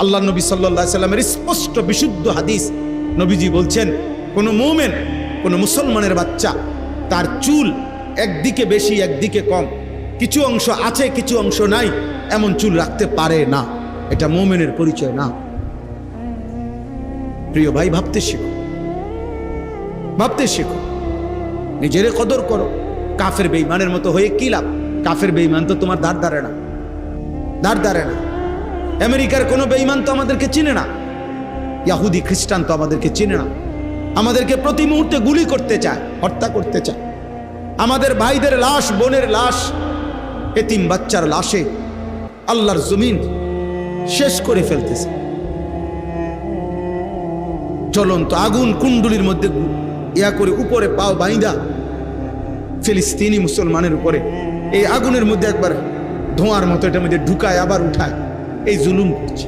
আল্লাহ নবী সাল্লাল্লাহু আলাইহি সাল্লামের স্পষ্ট বিশুদ্ধ হাদিস, নবীজি বলছেন কোন মুমিন, কোন মুসলমানের বাচ্চা তার চুল একদিকে বেশি একদিকে কম, কিছু অংশ আছে কিছু অংশ নাই, এমন চুল রাখতে পারে না। এটা মুমিনের পরিচয় না। প্রিয় ভাই, ভাবতে শিখো, ভাবতে শিখো, নিজের কদর করো। কাফের বেঈমানের মতো হয়ে কি লাভ? কাফের বেঈমান তো তোমার ধার ধারে না, ধার ধারে না। আমেরিকার কোনো বেঈমান তো আমাদেরকে চিনে না, ইহুদি খ্রিস্টান তো আমাদেরকে চিনে না, আমাদেরকে প্রতি মুহূর্তে গুলি করতে চায়, হত্যা করতে চায়। আমাদের ভাইদের লাশ, বোনের লাশ, এতিম বাচ্চার লাশে আল্লাহর জমিন শেষ করে ফেলতেছে। জ্বলন্ত আগুন কুণ্ডুলির মধ্যে ইয়া করে উপরে পাও বাইন্দা ফিলিস্তিনি মুসলমানের উপরে এই আগুনের মধ্যে একবার ধোঁয়ার মতো এটার মধ্যে ঢুকায় আবার উঠায়, এই জুলুম করছে।